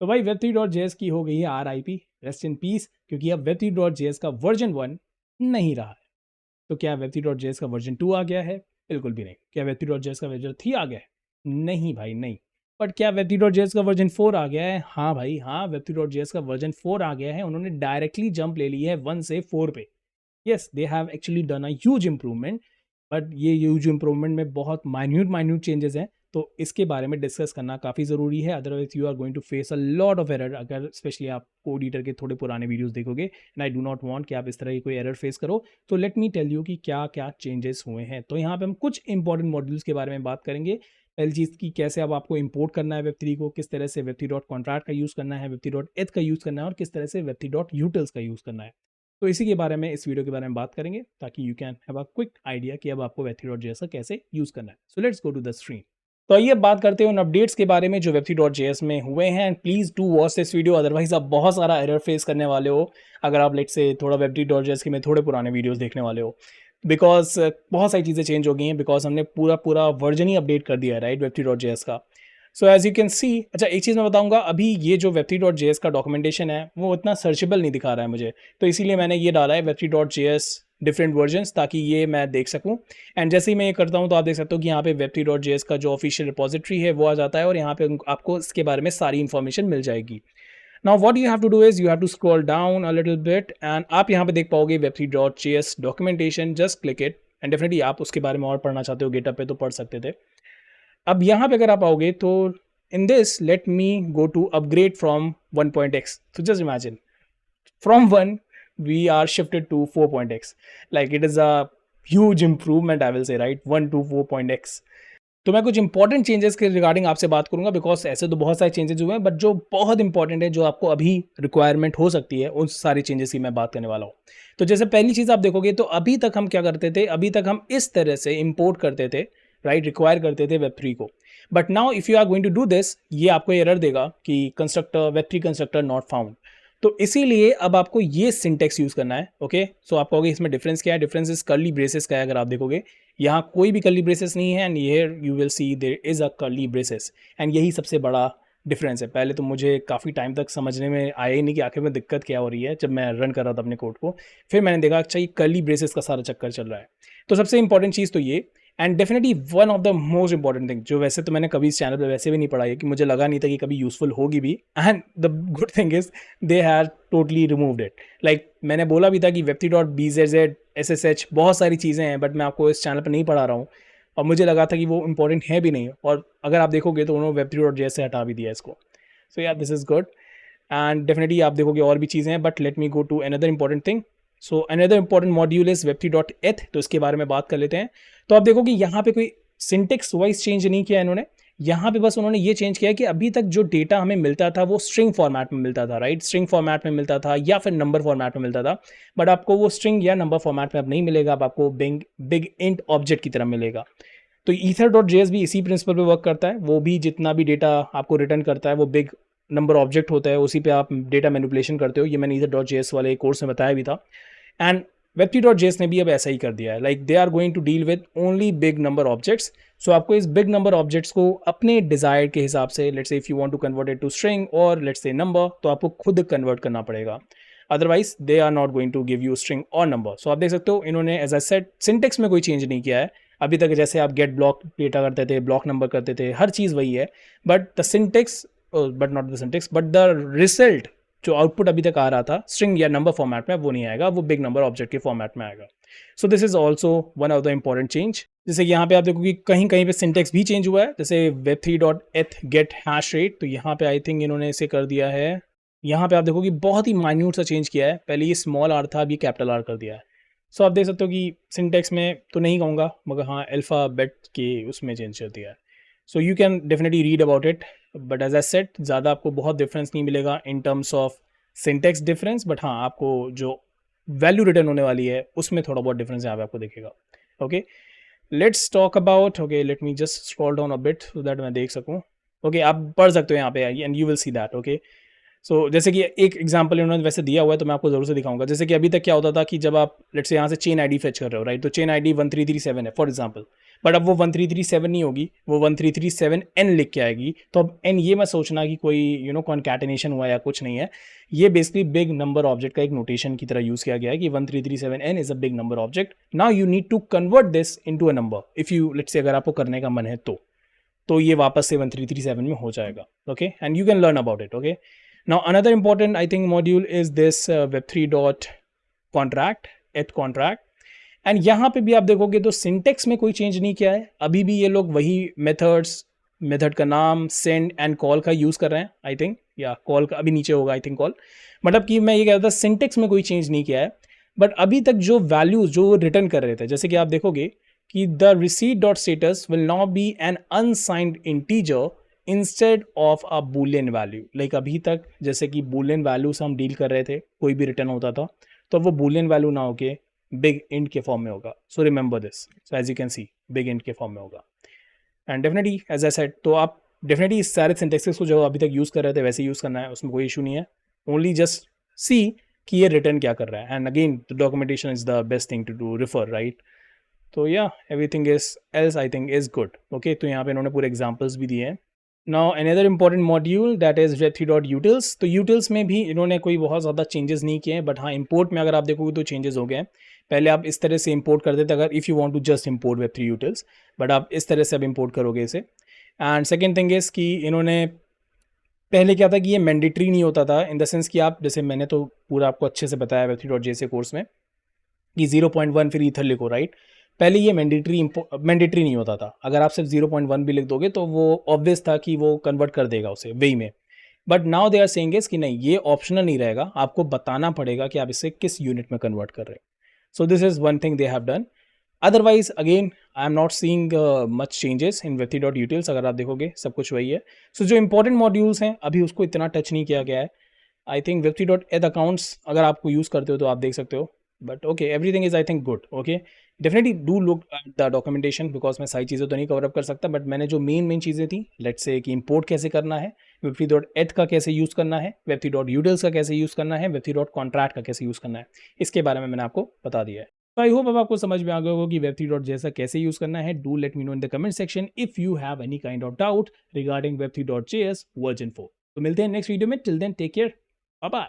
तो भाई web3.js की हो गई है RIP, रेस्ट इन पीस, क्योंकि अब web3.js का वर्जन 1 नहीं रहा है। तो क्या web3.js का वर्जन 2 आ गया है? बिल्कुल भी नहीं। क्या web3.js का वर्जन 3 आ गया है? नहीं भाई नहीं। बट क्या web3.js का वर्जन 4 आ गया है? हाँ भाई हाँ, web3.js का वर्जन 4 आ गया है। उन्होंने डायरेक्टली जंप ले ली है 1 से 4 पे। Yes, they have actually done a huge improvement, but ये ह्यूज इंप्रूवमेंट में बहुत माइन्यूट माइन्यूट चेंजेस हैं। तो इसके बारे में डिस्कस करना काफ़ी ज़रूरी है, otherwise you are going to face a lot of error. अगर स्पेशली आप कोड एडिटर के थोड़े पुराने वीडियोस देखोगे, and I do not want कि आप इस तरह की कोई एरर फेस करो, तो लेट मी टेल यू कि क्या क्या चेंजेस हुए हैं। तो यहाँ पे हम कुछ इंपॉर्टेंट मॉड्यूल्स के बारे में बात करेंगे। पहली चीज़ की कैसे अब आपको इंपोर्ट करना है वेब3 को, किस तरह से वेब3 डॉट कॉन्ट्रैक्ट का यूज़ करना है, वेब3 डॉट एथ का यूज़ करना है, और किस तरह से वेब3 डॉट यूटिल्स का यूज़ करना है। तो इसी के बारे में इस वीडियो के बारे में बात करेंगे, ताकि you can have a quick idea कि अब आपको web3.js का कैसे यूज़ करना है। So let's go to the stream. तो आइए बात करते हैं उन अपडेट्स के बारे में जो web3.js में हुए हैं। And please do watch this video, otherwise आप बहुत सारा एरर फेस करने वाले हो अगर आप लेट से थोड़ा web3.js के में थोड़े पुराने वीडियोस देखने वाले हो। बिकॉज बहुत सारी चीज़ें चेंज हो गई हैं, बिकॉज हमने पूरा पूरा वर्जन ही अपडेट कर दिया है राइट web3.js का। So as you can see, अच्छा एक चीज़ मैं बताऊंगा, अभी ये जो web3.js का डॉक्यूमेंटेशन है वो उतना सर्चेबल नहीं दिखा रहा है मुझे, तो इसीलिए मैंने ये डाला है web3.js डिफरेंट वर्जन्स, ताकि ये मैं देख सकूं। एंड जैसे ही मैं ये करता हूं तो आप देख सकते हो कि यहाँ पे web3.js का जो ऑफिशियल रिपोजिटरी है वो आ जाता है, और यहाँ पे आपको इसके बारे में सारी इन्फॉर्मेशन मिल जाएगी। Now what you have to do is you have to scroll down a little bit, and आप यहाँ पे देख पाओगे web3.js documentation. Just click it, and definitely आप उसके बारे में और पढ़ना चाहते हो गिटहब पे तो पढ़ सकते थे। अब यहाँ पे अगर आप आओगे तो in this let me go to upgrade from 1.x। तो just imagine, from 1 we are shifted to 4.x, like it is a huge improvement, I will say, right? 1 to 4.x। तो मैं कुछ इंपॉर्टेंट चेंजेस के regarding आपसे बात करूंगा, because ऐसे तो बहुत सारे चेंजेस हुए हैं, बट जो बहुत इंपॉर्टेंट है, जो आपको अभी रिक्वायरमेंट हो सकती है, उन सारी चेंजेस की मैं बात करने वाला हूँ। तो जैसे पहली चीज़ आप देखोगे तो अभी तक हम क्या करते थे, अभी तक हम इस तरह से इंपोर्ट करते थे राइट, रिक्वायर करते थे वेब3 को। But now if you are going to do this, ये आपको एरर देगा कि कंस्ट्रक्टर वेब3 कंस्ट्रक्टर नॉट फाउंड। तो इसीलिए अब आपको ये सिंटेक्स यूज़ करना है। ओके, सो आप कहोगे इसमें डिफरेंस क्या है? डिफरेंस इज कर्ली ब्रेसेस का है। अगर आप देखोगे यहाँ कोई भी कर्ली ब्रेसेस नहीं है, and here you will see there is a curly braces, and यही सबसे बड़ा डिफरेंस है। पहले तो मुझे काफ़ी टाइम तक समझने में आया ही नहीं कि आखिर में दिक्कत क्या हो रही है, जब मैं रन कर रहा था अपने कोड को। फिर मैंने देखा अच्छा ये कर्ली ब्रेसेस का सारा चक्कर चल रहा है। तो सबसे इंपॉर्टेंट चीज़ तो ये, and definitely one of the most important thing, जो वैसे तो मैंने कभी इस चैनल पे वैसे भी नहीं पढ़ाई है, कि मुझे लगा नहीं था कि कभी यूजफुल होगी भी, and the good thing is they have totally removed it. Like मैंने बोला भी था कि web3.bzz SSH बहुत सारी चीज़ें हैं, बट मैं आपको इस चैनल पर नहीं पढ़ा रहा हूँ, और मुझे लगा था कि वो इंपॉर्टेंट है भी नहीं, और अगर आप देखोगे तो उन्होंने web3.js से हटा भी दिया इसको। सो यार this is good, and definitely आप देखोगे और भी चीज़ें हैं, but let me go to another important thing. So another important module is web3.eth, तो इसके बारे में बात कर लेते हैं। तो आप देखोगे यहाँ पे कोई सिंटेक्स वाइज चेंज नहीं किया इन्होंने, यहाँ पे बस उन्होंने ये चेंज किया कि अभी तक जो डेटा हमें मिलता था वो स्ट्रिंग फॉर्मेट में मिलता था राइट, स्ट्रिंग फॉर्मेट में मिलता था या फिर नंबर फॉर्मेट में मिलता था, बट आपको वो स्ट्रिंग या नंबर फॉर्मेट में अब नहीं मिलेगा, अब आपको बिग इंट ऑब्जेक्ट की तरह मिलेगा। तो ether.js भी इसी प्रिंसिपल पे वर्क करता है, वो भी जितना भी डेटा आपको रिटर्न करता है वो बिग नंबर ऑब्जेक्ट होता है, उसी पे आप डेटा मैनिपुलेशन करते हो। ये मैंने ether.js वाले कोर्स में बताया भी था, एंड web3.js ने भी अब ऐसा ही कर दिया है। Like they are going to deal with only big number objects. So आपको इस बिग नंबर ऑब्जेक्ट्स को अपने डिजायर के हिसाब से, let's say if you want to convert it to string और लेट्स से नंबर, तो आपको खुद कन्वर्ट करना पड़ेगा, otherwise they are not going to give you string और नंबर। सो आप देख सकते हो इन्होंने एज आई सेड सिंटेक्स में कोई चेंज नहीं किया है अभी तक। जैसे आप गेट ब्लॉक डेटा करते थे, ब्लॉक नंबर करते थे, हर चीज़ वही है, but the syntax, but not the syntax but the result, जो आउटपुट अभी तक आ रहा था स्ट्रिंग या नंबर फॉर्मेट में, वो नहीं आएगा, वो बिग नंबर ऑब्जेक्ट के फॉर्मेट में आएगा। So this is also one of the important change. जैसे कि यहाँ पे आप देखोगे कहीं कहीं पे सिंटेक्स भी चेंज हुआ है, जैसे web3.eth गेट हैश रेट, तो यहाँ पे आई थिंक इन्होंने इसे कर दिया है। यहाँ पे आप देखोगे बहुत ही माइन्यूट सा चेंज किया है, पहले ये स्मॉल आर था, अभी कैपिटल आर कर दिया है। सो आप देख सकते हो कि सिंटेक्स में तो नहीं कहूँगा, मगर हाँ अल्फ़ाबेट के उसमें चेंज कर दिया है। So you can definitely read about it, but as I said ज़्यादा आपको बहुत डिफरेंस नहीं मिलेगा in terms of syntax difference, but हाँ आपको जो वैल्यू रिटर्न होने वाली है उसमें थोड़ा बहुत डिफरेंस यहाँ पे आपको दिखेगा। Okay, let's talk about, okay let me just scroll down a bit so that मैं देख सकूँ। ओके, आप पढ़ सकते हो यहाँ पे and you will see that. Okay, so जैसे कि एक एग्जांपल इन्होंने वैसे दिया हुआ है, तो मैं आपको जरूर से दिखाऊंगा। जैसे कि अभी तक क्या होता था कि जब आप लेट्स से यहाँ से चेन आईडी फेच कर रहे हो राइट, तो चेन आईडी 1337 है फॉर एग्जांपल, बट अब वो 1337 नहीं होगी, वो 1337N लिख के आएगी। तो अब N ये मत सोचना कि कोई कॉन्कैटिनेशन हुआ या कुछ नहीं है, ये बेसिकली बिग नंबर ऑब्जेक्ट का एक नोटेशन की तरह यूज किया गया है कि 1337N is a big number object. Now you need to convert this into a number if you let's say अगर आपको करने का मन है तो ये वापस से 1337 में हो जाएगा। Okay, and you can learn about it. Okay, now another important I think module is this web3 dot contract at contract. And यहाँ पे भी आप देखोगे तो सिंटेक्स में कोई चेंज नहीं किया है, अभी भी ये लोग वही मेथड का नाम सेंड एंड कॉल का यूज़ कर रहे हैं आई थिंक, या कॉल का अभी नीचे होगा आई थिंक कॉल। मतलब कि मैं ये कह रहा था सिंटेक्स में कोई चेंज नहीं किया है, बट अभी तक जो वैल्यूज जो रिटर्न कर रहे थे, जैसे कि आप देखोगे कि the receipt dot status will not be an unsigned integer instead of a boolean value. Like अभी तक जैसे कि बूलियन वैल्यू से हम डील कर रहे थे, कोई भी रिटर्न होता था तो वो बूलियन वैल्यू ना होके बिग इंट के फॉर्म में होगा। So remember this, so as you can see big int के फॉर्म में होगा। And definitely as I said, तो आप डेफिनेटली इस सारे सिंटेक्सेस को जो अभी तक यूज़ कर रहे थे वैसे यूज़ करना है, उसमें कोई इशू नहीं है। ओनली जस्ट सी कि ये रिटर्न क्या कर रहा है, and again the documentation is the best thing to do refer, right. तो या everything is else I think is good. Okay, तो यहाँ पे इन्होंने पूरे एग्जाम्पल्स भी दिए हैं। Now another important module that is web3.utils। तो यूटिल्स में भी इन्होंने कोई बहुत ज़्यादा चेंजेस नहीं किए हैं, बट हाँ इंपोर्ट में अगर आप देखोगे तो चेंजेस हो गए हैं। पहले आप इस तरह से इंपोर्ट करते थे अगर if you want to just import web3 utils, but आप इस तरह से अब इंपोर्ट करोगे इसे। एंड सेकेंड थिंग इज़ कि इन्होंने पहले क्या था कि ये मैंडेटरी नहीं होता था, इन द सेंस कि आप जैसे मैंने तो पूरा आपको अच्छे से बताया web3.js कोर्स में कि 0.1 फिर ईथर लिखो, राइट। पहले ये मैंडेटरी नहीं होता था, अगर आप सिर्फ 0.1 भी लिख दोगे तो वो ऑब्वियस था कि वो कन्वर्ट कर देगा उसे वे में। But now they are saying is कि नहीं, ये ऑप्शनल नहीं रहेगा, आपको बताना पड़ेगा कि आप इसे किस यूनिट में कन्वर्ट कर रहे हैं। So this is one thing they have done. Otherwise again I am not seeing much changes in web3.utils। अगर आप देखोगे सब कुछ वही है। सो जो इंपॉर्टेंट मॉड्यूल्स हैं अभी उसको इतना टच नहीं किया गया है। आई थिंक web3.eth अकाउंट्स अगर आपको यूज़ करते हो तो आप देख सकते हो, but okay everything is I think good. Okay, definitely do look at the documentation, because मैं सारी चीज़ें तो नहीं कवर अप कर सकता, बट मैंने जो मेन चीज़ें थी, लेट्स से कि इंपोर्ट कैसे करना है, web3.eth का कैसे यूज़ करना है, web3.utils का कैसे यूज़ करना है, web3.contract का कैसे यूज़ करना है, इसके बारे में मैंने आपको बता दिया है। तो आई होप अब आपको समझ में आ गया होगा कि web3.js कैसे यूज़ करना है। Do let me know in the comment section if you have any kind of doubt regarding web3.js version 4। तो मिलते हैं नेक्स्ट वीडियो में, till then take care, bye bye.